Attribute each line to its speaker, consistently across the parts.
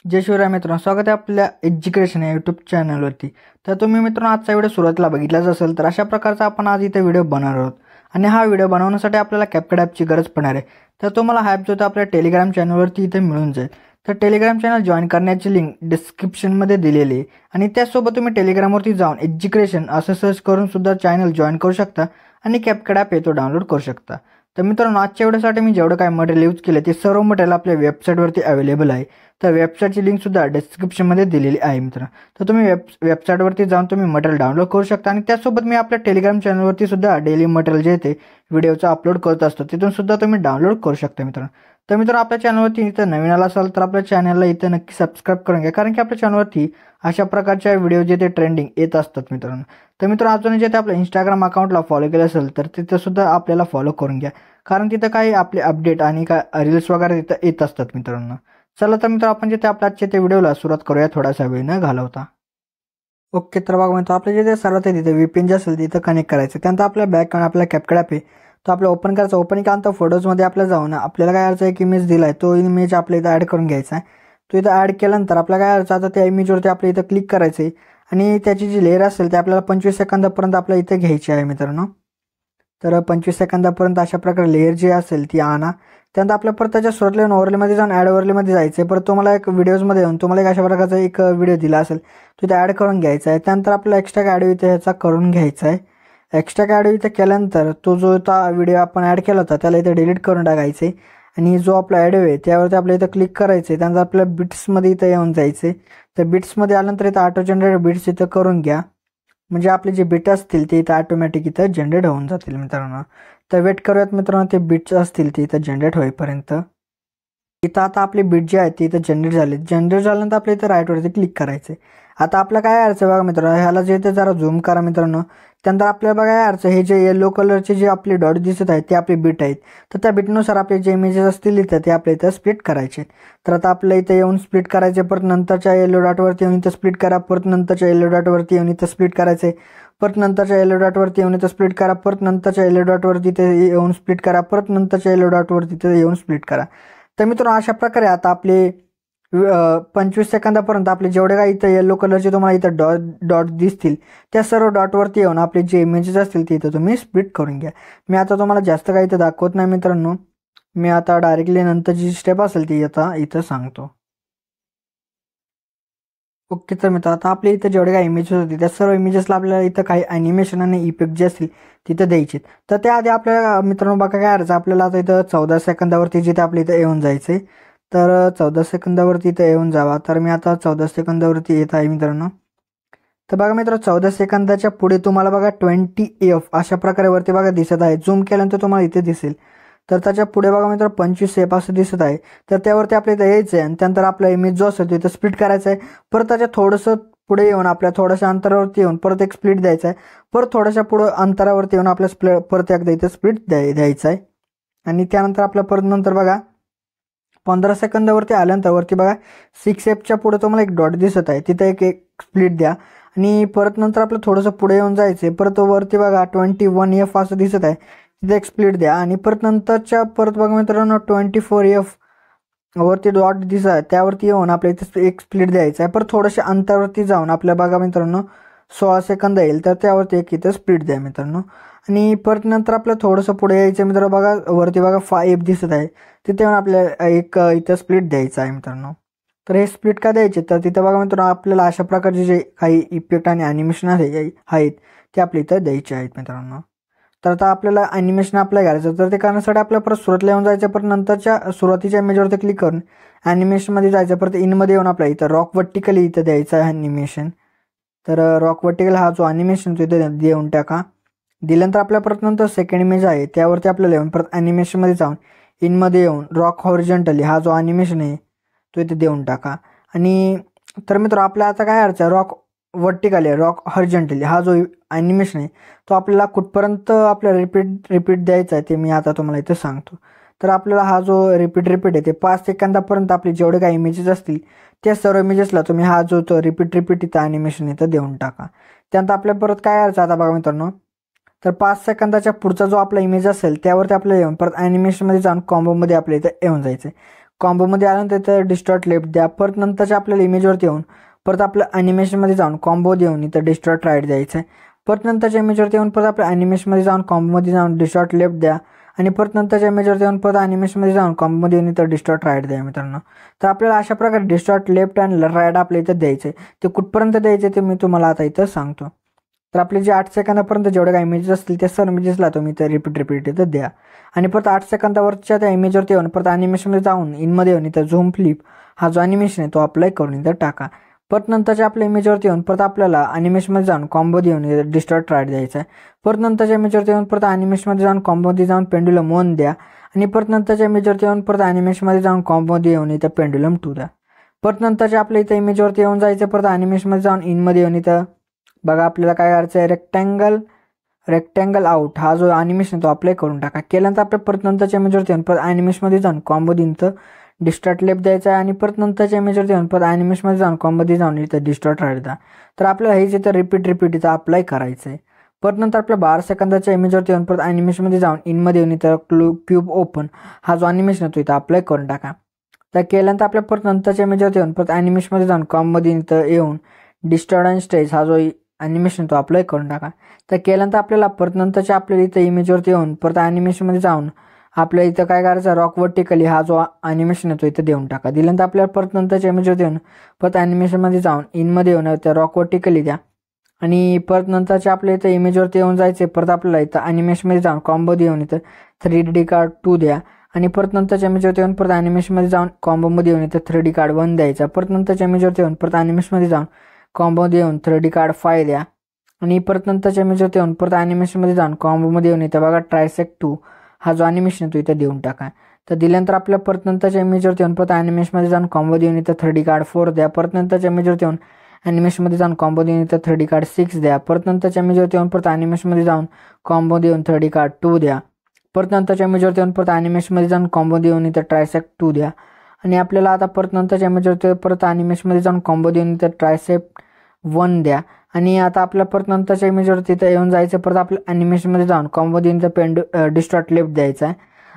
Speaker 1: जय शिवराय मित्रांनो, स्वागत आहे आपल्या एज्युकेशन या यूट्यूब चॅनलवरती। तर तुम्ही मित्रांनो आजचा व्हिडिओ सुरुवातीला बघितलाच असेल, तर अशा प्रकारचा आपण आज इथे व्हिडिओ बनवणार आहोत आणि हा व्हिडिओ बनवण्यासाठी आपल्याला CapCut ॲपची गरज पडणार आहे। तर तुम्हाला हा ॲप जो आपल्या टेलिग्राम चॅनलवरती इथे मिळून जाईल। तर टेलिग्राम चॅनल जॉईन करण्याची लिंक डिस्क्रिप्शनमध्ये दिलेली आहे आणि त्यासोबत तुम्ही टेलिग्रामवरती जाऊन एज्युकेशन असं सर्च करून सुद्धा चॅनल जॉईन करू शकता आणि CapCut ॲप येतो डाउनलोड करू शकता। तर मित्रांनो आजच्या व्हिडिओसाठी मी जेवढं काय मटेरियल यूज केलं ते सर्व मटेरियल आपल्या वेबसाईटवरती अवेलेबल आहे। तर वेबसाईटची लिंक सुद्धा डिस्क्रिप्शनमध्ये दिलेली आहे मित्रांनो। तर तुम्ही वेबसाईटवरती जाऊन तुम्ही मटेरियल डाउनलोड करू शकता आणि त्यासोबत मी आपल्या टेलिग्राम चॅनलवरती सुद्धा डेली मटेरियल जे ते व्हिडिओचं अपलोड करत असतो, तिथून सुद्धा तुम्ही डाउनलोड करू शकता मित्रांनो। तर मित्रांनो आपल्या चॅनलवरती इथं नवीन आला असाल तर आपल्या चॅनलला इथं नक्की सबस्क्राईब करून घ्या, कारण की आपल्या चॅनलवरती अशा प्रकारच्या व्हिडिओ जे ते ट्रेंडिंग येत असतात मित्रांनो। तर मित्रांनो अजून जे ते आपल्या इंस्टाग्राम अकाउंटला फॉलो केलं असेल तर तिथं सुद्धा आपल्याला फॉलो करून घ्या, कारण तिथं काही आपले अपडेट आणि काय रील्स वगैरे तिथं येत असतात मित्रांनो। चला तर मित्र आपण जे ते आपल्या आजच्या त्या व्हिडिओला सुरुवात करूया थोडासा वेळ न घालवता। ओके, तर बघा मित्र आपले जे ते सर्वात आहे तिथे VPN जे असेल तिथं कनेक्ट करायचं। त्यानंतर आपल्या बॅक आपला CapCut ॲप आहे तो आपला ओपन करायचा। ओपन केल्यानंतर फोटोजमध्ये आपल्याला जाऊन आपल्याला काय करायचं एक इमेज दिला आहे, तो इमेज आपल्या इथं ॲड करून घ्यायचा आहे। तो इथं ॲड केल्यानंतर आपल्याला काय करायचं, आता त्या इमेजवरती आपल्या इथं क्लिक करायचं आहे आणि त्याची जी लेअर असेल ते आपल्याला 25 सेकंदापर्यंत आपल्या इथे घ्यायची आहे मित्रांनो। तर 25 सेकंदापर्यंत अशा प्रकारे लेअर जी असेल ती आणा। त्यानंतर आपल्या परत त्याच्या स्रोतले ओव्हरलेमध्ये जाऊन ॲड ओव्हरलेमध्ये जायचं आहे। परत तुम्हाला एक व्हिडिओजमध्ये येऊन तुम्हाला एक अशा प्रकारचा एक व्हिडिओ दिला असेल तो इथे ॲड करून घ्यायचा आहे। त्यानंतर आपल्याला एक्स्ट्रा ॲड इथे ह्याचा करून घ्यायचा आहे। एक्स्ट्रा ॲड इथे केल्यानंतर तो जो व्हिडिओ आपण ॲड केला होता त्याला इथे डिलीट करून टाकायचं आहे आणि जो आपला ॲड आहे त्यावरती आपल्या इथं क्लिक करायचं आहे। त्यानंतर आपल्याला बिट्समध्ये इथं येऊन जायचं आहे। तर बिट्समध्ये आल्यानंतर इथं ऑटो जनरेट बिट्स इथं करून घ्या, म्हणजे आपले जे बिट असतील ते इथं ऑटोमॅटिक इथं जनरेट होऊन जातील मित्रांनो। तर वेट करूयात मित्रांनो, ते बिट्स असतील ते इथं जनरेट होईपर्यंत। इथं आता आपले बिट जे आहेत ते इथं जनरेट झाले। जनरेट झाल्यानंतर आपल्या इथं राईटवरती क्लिक करायचं आहे। आता आपलं काय करायचं बघा मित्रांनो, ह्याला जे ते जरा झूम करा मित्रांनो। त्यानंतर आपल्याला बघा यायचं हे जे येलो कलरचे जे आपले डॉट दिसत आहेत ते आपले बिट आहेत। तर त्या बिटनुसार आपले जे इमेजेस असतील इथं ते आपल्या इथं स्प्लिट करायचे। तर आता आपल्या इथं येऊन स्प्लिट करायचे, परत नंतरच्या येलो डॉटवरती येऊन इथं स्प्लिट करा, परत नंतरच्या येलो डॉटवरती येऊन इथं स्प्लिट करायचे, परत नंतरच्या येलो डॉटवरती येऊन इथं स्प्लिट करा, परत नंतरच्या येलो डॉटवरती इथे येऊन स्प्लिट करा, परत नंतरच्या येलो डॉटवरती इथे येऊन स्प्लिट करा। तर मित्रांनो अशा प्रकारे आता आपले 25 सेकंदापर्यंत आपले जेवढे काही इथं येलो कलरचे तुम्हाला इथं डॉट दिसतील त्या सर्व डॉटवरती येऊन आपले जे इमेजेस असतील ते इथं तुम्ही स्प्लिट करून घ्या। मी आता तुम्हाला जास्त काही इथं दाखवत नाही मित्रांनो, मी आता डायरेक्टली नंतर जी स्टेप असेल ती आता इथं सांगतो। ओके, तर मित्र आता आपल्या इथं जेवढे काही इमेजेस होते त्या सर्व इमेजेसला आपल्याला इथं काही ॲनिमेशन आणि इफेक्ट जे असतील तिथं द्यायचे। तर त्याआधी आपल्याला मित्रांनो बघा काय करायचं, आपल्याला आता इथं 14 सेकंदावरती जिथे आपल्या इथं येऊन जायचं आहे। तर 14 सेकंदावरती इथं येऊन जावा। तर मी आता 14 सेकंदावरती येत आहे मित्रांनो। तर बघा मित्र 14 सेकंदाच्या पुढे तुम्हाला बघा 20F अशा प्रकारे वरती बघा दिसत आहे। झूम केल्यानंतर तुम्हाला इथे दिसेल। तर त्याच्या पुढे बघा मित्र 25F असं दिसत आहे। तर त्यावरती आपल्या इथं यायचं आहे आणि त्यानंतर आपला इमेज जो असेल तो इथं स्प्लिट करायचा आहे। परत त्याच्या थोडंसं पुढे येऊन आपल्या थोड्याशा अंतरावरती येऊन परत एक स्प्लिट द्यायचा आहे। परत थोड्याशा पुढं अंतरावरती येऊन आपल्या परत एकदा इथं स्प्लिट द्यायचा आहे आणि त्यानंतर आपल्या परत नंतर बघा 15 सेकंदावरती आल्यानंतर वरती बघा 6Fच्या पुढे तुम्हाला एक डॉट दिसत आहे, तिथं एक स्प्लिट द्या आणि परत नंतर आपलं थोडंसं पुढे येऊन जायचं आहे। परत वरती बघा 21F असं दिसत आहे, तिथे एक स्प्लिट द्या आणि परत नंतरच्या परत बघा मित्रांनो 24F वरती डॉट दिसत आहे त्यावरती येऊन आपल्या इथे एक स्प्लिट द्यायचा आहे। परत थोड्याशा अंतरावरती जाऊन आपल्या बघा मित्रांनो 16 सेकंद येईल तर त्यावरती एक इथं स्प्लिट द्या मित्रांनो आणि परत नंतर आपलं थोडंसं पुढे यायचं मित्रांनो। बघा वरती बघा 5F दिसत आहे, तिथे येऊन आपल्याला एक इथं स्प्लिट द्यायचा आहे मित्रांनो। तर हे स्प्लिट का द्यायचे, तर तिथं बघा मित्रांनो आपल्याला अशा प्रकारचे जे काही इफेक्ट आणि ॲनिमेशन आहेत ते आपल्या इथं द्यायचे आहेत मित्रांनो। तर आता आपल्याला ॲनिमेशन अप्लाय करायचं, तर ते करण्यासाठी आपल्याला परत सुरुवातीला येऊन जायचं, परत नंतरच्या सुरुवातीच्या इमेजवरती क्लिक करून ॲनिमेशनमध्ये जायचं, परत इनमध्ये येऊन आपल्या इथं रॉक वर्टिकली इथं द्यायचं आहे ॲनिमेशन। तर रॉक वर्टिकल हा जो ॲनिमेशन तो इथं देऊन टाका। दिल्यानंतर आपल्या परत नंतर सेकंड इमेज आहे त्यावरती आपल्याला येऊन परत ॲनिमेशनमध्ये जाऊन इनमध्ये येऊन रॉक हॉरिझॉन्टली हा जो ॲनिमेशन आहे तो इथे देऊन टाका। आणि तर मित्र आपल्या आता काय करायचं, रॉक वर्टिकली रॉक हॉरिझॉन्टली हा जो ॲनिमेशन आहे तो आपल्याला कुठपर्यंत आपल्याला रिपीट द्यायचा आहे ते मी आता तुम्हाला इथे सांगतो। तर आपल्याला हा जो रिपीट आहे ते 5 सेकंदापर्यंत आपले जेवढे काही इमेजेस असतील त्या सर्व इमेजेसला तुम्ही हा जो तो रिपीट इथं ॲनिमेशन इथं देऊन टाका। त्यानंतर आपल्या परत काय करायचं आता बघा मित्रांनो, तर 5 सेकंदाच्या पुढचा जो आपला इमेज असेल त्यावरती आपल्याला येऊन परत ॲनिमेशनमध्ये जाऊन कॉम्बोमध्ये आपल्या इथं येऊन जायचं आहे। कॉम्बोमध्ये आल्यानंतर इथं डिस्टॉर्ट लेफ्ट द्या. परत नंतरच्या आपल्याला इमेजवरती येऊन परत आपलं ॲनिमेशनमध्ये जाऊन कॉम्बो देऊन इथं डिस्टॉर्ट राईट द्यायचं आहे. परत नंतरच्या इमेजवरती येऊन परत आपल्या ॲनिमेशनमध्ये जाऊन कॉम्बोमध्ये जाऊन डिस्टॉर्ट लेफ्ट द्या आणि परत नंतरच्या इमेजवरती येऊन परत ॲनिमेशनमध्ये जाऊन कॉम्बोमध्ये येऊन इथं डिस्टॉर्ट राईट द्या मित्रांनो. तर आपल्याला अशा प्रकारे डिस्टॉर्ट लेफ्ट आणि राईट आपल्या इथं द्यायचं आहे. ते कुठपर्यंत द्यायचे ते मी तुम्हाला आता इथं सांगतो. तर आपले जे 8 सेकंदापर्यंत जेवढे काही इमेजेस असतील त्या सर्व इमेजेसला तुम्ही इथं रिपीट इथं द्या आणि परत 8 सेकंदावरच्या त्या इमेजवरती येऊन परत ॲनिमेशनमध्ये जाऊन इनमध्ये येऊन इथं झूम फ्लिप हा जो ॲनिमेशन आहे तो अप्लाय करून इथं टाका. परत नंतरच्या आपल्या इमेजवरती येऊन परत आपल्याला ॲनिमेशनमध्ये जाऊन कॉम्बो देऊन डिस्टॉर्ट राईट द्यायचा आहे. परत नंतरच्या इमेजवरती येऊन परत ॲनिमेशनमध्ये जाऊन कॉम्बोमध्ये जाऊन पेंडुलम 1 द्या आणि परत नंतरच्या इमेजवरती येऊन परत ॲनिमेशनमध्ये जाऊन कॉम्बोमध्ये येऊन इथं पेंडुलम 2 द्या. परत नंतरच्या आपल्या इथं इमेजवरती येऊन जायचं परत ॲनिमेशनमध्ये जाऊन इनमध्ये येऊन इथं बघा आपल्याला काय करायचं आहे रेक्टँगल आउट हा जो ॲनिमेशन तो अप्लाय करून टाका. केल्यानंतर आपल्या परत नंतरच्या इमेजवरती येऊन परत ॲनिमेशनमध्ये जाऊन कॉम्बो देऊन इथं डिस्टॉर्ट लेफ्ट द्यायचा आहे आणि परत नंतरच्या इमेजवरती येऊन परत ॲनिमेशनमध्ये जाऊन कॉम्बोमध्ये जाऊन इथं डिस्टॉर्ट राईट द्या. तर आपल्याला हेच इथं रिपीट इथं अप्लाय करायचं आहे. परत नंतर आपल्या 12 सेकंदाच्या इमेजवरती येऊन परत ॲनिमेशनमध्ये जाऊन इनमध्ये येऊन इथं क्यूब ओपन हा जो ॲनिमेशन आहे तो इथं अप्लाय करून टाका. तर केल्यानंतर आपल्या परत नंतरच्या इमेजवरती येऊन परत ॲनिमेशनमध्ये जाऊन कॉममध्ये इथं येऊन डिस्टॉर्ट अँड स्ट्रेच हा जो ॲनिमेशन तो अप्लाय करून टाका. तर केल्यानंतर आपल्याला परत नंतरच्या आपल्याला इथं इमेजवरती येऊन परत ॲनिमेशनमध्ये जाऊन आपल्या इथं काय करायचं रॉक वर्टिकली हा जो ॲनिमेशन आहे तो इथं देऊन टाका. दिल्यानंतर आपल्याला परत नंतरच्या इमेजवरती येऊन परत ॲनिमेशनमध्ये जाऊन इनमध्ये येऊन त्या रॉक वर्टिकली द्या आणि परत नंतरच्या आपल्या इथं इमेजवरती येऊन जायचे परत आपल्याला इथं ॲनिमेशनमध्ये जाऊन कॉम्बो देऊन इथं 3D कार्ड 2 द्या आणि परत नंतरच्या इमेजवरती येऊन परत ॲनिमेशनमध्ये जाऊन कॉम्बोमध्ये येऊन इथं 3D कार्ड 1 द्यायचा. परत नंतरच्या इमेजवरती येऊन परत ॲनिमेशनमध्ये जाऊन कॉम्बोमध्ये येऊन 3D कार्ड 5 द्या आणि परत नंतरच्या इमेजवरती येऊन परत ॲनिमेशनमध्ये जाऊन कॉम्बोमध्ये येऊन इथं बघा ट्रायसेक्ट 2 हा जो ॲनिमेशन तो इथं देऊन टाका. तर दिल्यानंतर आपल्या परत नंतरच्या इमेजवरती येऊन परत ॲनिमेशनमध्ये जाऊन कॉम्बो देऊन इथं 3D कार्ड 4 द्या. परत नंतरच्या इमेजवरती येऊन ॲनिमेशनमध्ये जाऊन कॉम्बो देऊन इथं 3D कार्ड 6 द्या. परत नंतरच्या इमेजवरती येऊन परत ॲनिमेशनमध्ये जाऊन कॉम्बो देऊन 3D कार्ड 2 द्या. परत नंतरच्या इमेजवरती येऊन परत ॲनिमेशनमध्ये जाऊन कॉम्बो देऊन इथं ट्रायसेप्ट 2 द्या आणि आपल्याला आता परत नंतरच्या इमेजवरती परत ॲनिमेशनमध्ये जाऊन कॉम्बो देऊन इथं ट्रायसेप्ट 1 द्या आणि आता आपल्या परत नंतरच्या इमेजवरती इथं येऊन जायचं परत आपल्या ॲनिमेशनमध्ये जाऊन कॉम्बो देऊन इथं डिस्टॉर्ट लेफ्ट द्यायचा आहे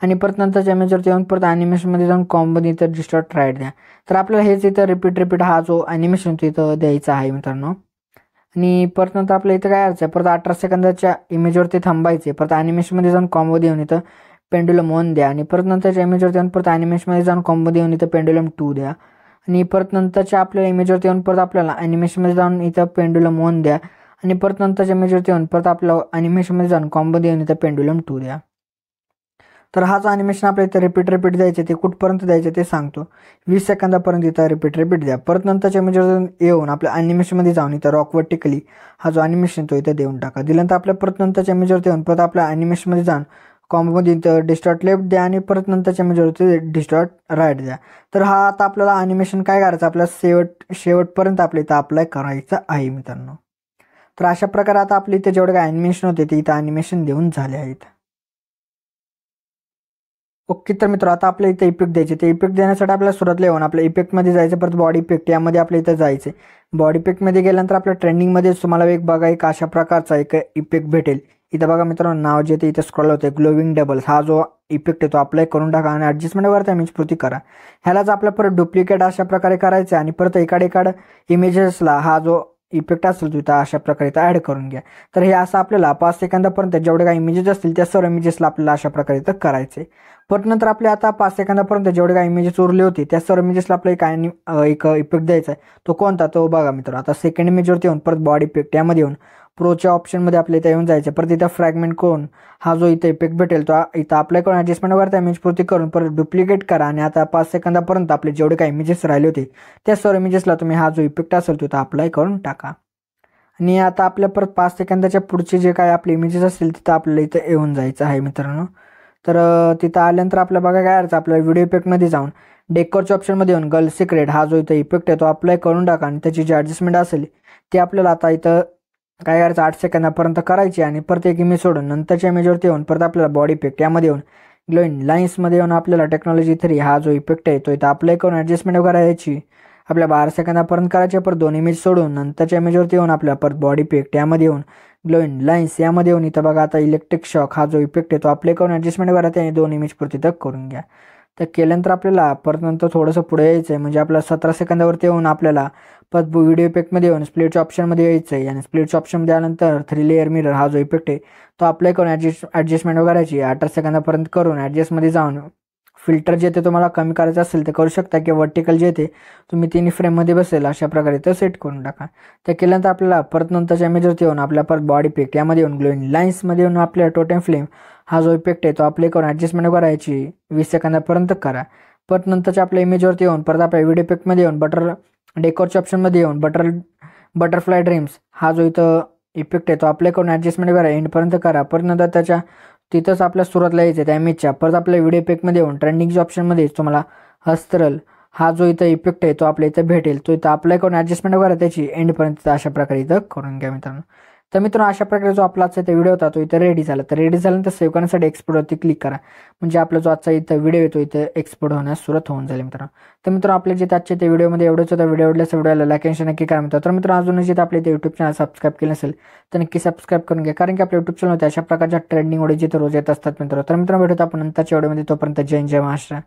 Speaker 1: आणि परत नंतरच्या इमेजवरती येऊन परत ॲनिमेशनमध्ये जाऊन कॉम्बो देऊन इथं डिस्टॉर्ट राईट द्या. तर आपल्याला हेच इथं रिपीट हा जो ॲनिमेशन तो इथं द्यायचा आहे मित्रांनो. आणि परत नंतर आपल्या इथं काय करायचं परत 18 सेकंदाच्या इमेजवरती थांबायचे परत ॲनिमेशनमध्ये जाऊन कॉम्बो देऊन इथं पेंडुलम 1 द्या आणि परत नंतरच्या इमेजवरती येऊन परत ॲनिमेशनमध्ये जाऊन कॉम्बो देऊन इथं पेंडुलम 2 द्या आणि परत नंतरच्या आपल्या इमेजवरती येऊन परत आपल्याला ॲनिमेशनमध्ये जाऊन इथं पेंडुलम 1 द्या आणि परत नंतरच्या इमेजवरती येऊन परत आपलं ॲनिमेशनमध्ये जाऊन कॉम्बो देऊन इथं पेंडुलम 2 द्या. तर हा जो ॲनिमेशन आपल्या इथं रिपीट द्यायचे ते कुठपर्यंत द्यायचे ते सांगतो. 20 सेकंदापर्यंत इथं रिपीट द्या. परत नंतरच्या इमेजवरून येऊन आपल्या ॲनिमेशनमध्ये जाऊन इथं रॉक वर्टिकली हा जो ॲनिमेशन तो इथं देऊन टाका. दिल्यानंतर आपल्या परत नंतरच्या इमेजवरती येऊन परत आपल्या ॲनिमेशनमध्ये जाऊन कॉम्बोमध्ये इथं डिस्टॉर्ट लेफ्ट द्या आणि परत नंतरच्या इमेजवरती डिस्टॉर्ट राईट द्या. तर हा आता आपल्याला ॲनिमेशन काय करायचं आपल्याला शेवटपर्यंत आपल्या इथं अप्लाय करायचं आहे मित्रांनो. तर अशा प्रकारे आता आपल्या इथं जेवढे काय ॲनिमेशन होते ते इथं ॲनिमेशन देऊन झाले आहेत. ओके तर मित्र आता आपल्या इथं इफेक्ट द्यायचे ते इफेक्ट देण्यासाठी आपल्याला सुरुवातीला येऊन आपल्या इफेक्टमध्ये जायचं परत बॉडी इफेक्ट यामध्ये आपल्या इथं जायचं. बॉडी इफेक्टमध्ये गेल्यानंतर आपल्या ट्रेंडिंगमध्ये तुम्हाला एक बघा एक अशा प्रकारचा एक इफेक्ट भेटेल. इथं बघा मित्रांनो नाव जे ते इथं स्क्रॉल होते ग्लोविंग डबल्स हा जो इफेक्ट आहे तो अप्लाय करून टाका आणि ॲडजस्टमेंटवर त्या इमेजपुरती करा. ह्यालाच आपल्या परत डुप्लिकेट अशा प्रकारे करायचं आणि परत एकाड इमेजेसला हा जो इफेक्ट असेल तो इथं अशा प्रकारे इथं ॲड करून घ्या. तर हे असं आपल्याला 5 सेकंदापर्यंत जेवढे काही इमेजेस असतील त्या सर्व इमेजेसला आपल्याला अशा प्रकारे इथं करायचे. परत नंतर आपल्या आता 5 सेकंदापर्यंत जेवढे काही इमेजेस उरले होते त्या सर्व इमेजेसला आपल्याला एक इफेक्ट द्यायचा आहे. तो कोणता तो बघा मित्र. आता सेकंड इमेजवरती येऊन परत बॉडी इफेक्ट यामध्ये येऊन प्रोच्या ऑप्शनमध्ये आपल्या इथं येऊन जायचं. परत इथं फ्रॅगमेंट करून हा जो इथं इफेक्ट भेटेल तो इथं अप्लाय करून ॲडजस्टमेंटवर त्या इमेजपुरती करून परत डुप्लिकेट करा आणि आता 5 सेकंदापर्यंत आपले जेवढे काही इमेजेस राहिले होते त्या सर्व इमेजेसला तुम्ही हा जो इफेक्ट असेल तो इथं अप्लाय करून टाका. आणि आता आपल्या परत 5 सेकंदाच्या पुढचे जे काय आपले इमेजेस असतील तिथं आपल्याला इथं येऊन जायचं आहे मित्रांनो. तर तिथं आल्यानंतर आपल्या बघा काय करायचं आपल्या व्हिडिओ इफेक्टमध्ये जाऊन डेकोरच्या ऑप्शनमध्ये येऊन गर्ल सिक्रेट हा जो इथं इफेक्ट आहे तो अप्लाय करून टाका आणि त्याची जी ॲडजस्टमेंट असेल ती आपल्याला आता इथं काय करायचं 8 सेकंदापर्यंत करायची आणि परत एक इमेज सोडून नंतरच्या इमेजवरती येऊन परत आपल्याला बॉडी इफेक्ट यामध्ये येऊन ग्लोईंग लाईन्समध्ये येऊन आपल्याला टेक्नॉलॉजी 3 हा जो इफेक्ट आहे तो इथं अप्लाय करून ॲडजस्टमेंट करायची आपल्या 12 सेकंदापर्यंत करायचे. परत 2 इमेज सोडून नंतरच्या इमेजवरती येऊन आपल्या परत बॉडी इफेक्ट यामध्ये येऊन ग्लोईंग लाईन्स यामध्ये येऊन इथं बघा आता इलेक्ट्रिक शॉक हा जो इफेक्ट आहे तो अप्लाय करून ॲडजस्टमेंट करायचा आणि 2 इमेज पुरती तक करून घ्या. तर केल्यानंतर आपल्याला परत नंतर थोडंसं पुढे यायचं आहे, म्हणजे आपल्याला 17 सेकंदावरती येऊन आपल्याला परत व्हिडिओ इफेक्टमध्ये येऊन स्प्लिटच्या ऑप्शनमध्ये यायचं आहे. आणि स्प्लिटच्या ऑप्शनमध्ये आल्यानंतर 3 लेअर मिरर हा जो इफेक्ट आहे तो अप्लाय करून ॲडजस्टमेंट वगैरेची 18 सेकंदापर्यंत करून ॲडजस्टमध्ये जाऊन फिल्टर जे ते तुम्हाला कमी करायचं असेल ते करू शकता, किंवा वर्टिकल जे ते तुम्ही 3 फ्रेममध्ये बसेल अशा प्रकारे तर सेट करून टाका. तर केल्यानंतर आपल्याला परत नंतरच्या इमेजवरती येऊन आपल्या परत बॉडी इफेक्ट यामध्ये येऊन ग्लोईंग लाईन्समध्ये येऊन आपल्या टोटेम फ्लेम हा जो इफेक्ट आहे तो अप्लाय करून ॲडजस्टमेंट करायची 20 सेकंदापर्यंत करा. परत नंतरच्या आपल्या इमेजवरती येऊन परत आपल्या व्हिडिओ इफेक्टमध्ये येऊन डेकोरच्या ऑप्शनमध्ये येऊन बटरफ्लाय ड्रीम्स हा जो इथं इफेक्ट आहे तो अप्लाय करून ॲडजस्टमेंट करा, एंडपर्यंत करा. परत नंतर त्याच्या तिथंच आपल्या सुरुवातला यायचं त्या इमेजच्या परत आपल्या व्हिडिओ इफेक्टमध्ये येऊन ट्रेंडिंगच्या ऑप्शनमध्ये तुम्हाला हस्तरल हा जो इथं इफेक्ट आहे तो आपल्या इथं भेटेल, तो इथं अप्लाय करून ॲडजस्टमेंट करा त्याची एंडपर्यंत अशा प्रकारे इथं करून घ्या मित्रांनो. तर मित्रांनो अशा प्रकारे जो आपला आजचा इथं व्हिडिओ होता तो इथं रेडी झाला. तर रेडी झाल्यानंतर सेव्ह करण्यासाठी एक्सपोर्टवरती क्लिक करा, म्हणजे आपला जो आजचा इथं व्हिडिओ येतो इथं एक्सपोर्ट होण्यास सुरुवात होऊन जाईल मित्रांनो. तर मित्रांनो आपल्या जे आजच्या ते व्हिडिओमध्ये एवढंच होतं. व्हिडिओ आवडल्यास व्हिडिओला लाईक आणि शेअर नक्की करा मित्रांनो. तर मित्रांनो अजूनही जिथे आपल्या इथे यूट्यूब चॅनल सबस्क्राईब केलं असेल तर नक्की सबस्क्राईब करून घ्या, कारण की आपल्या यूट्यूब चॅनलमध्ये अशा प्रकारच्या ट्रेंडिंग व्हिडिओ जिथे रोज येत असतात मित्रांनो. तर मित्रांनो भेटूत आपण नंतरच्या व्हिडिओमध्ये, तोपर्यंत जय महाराष्ट्र.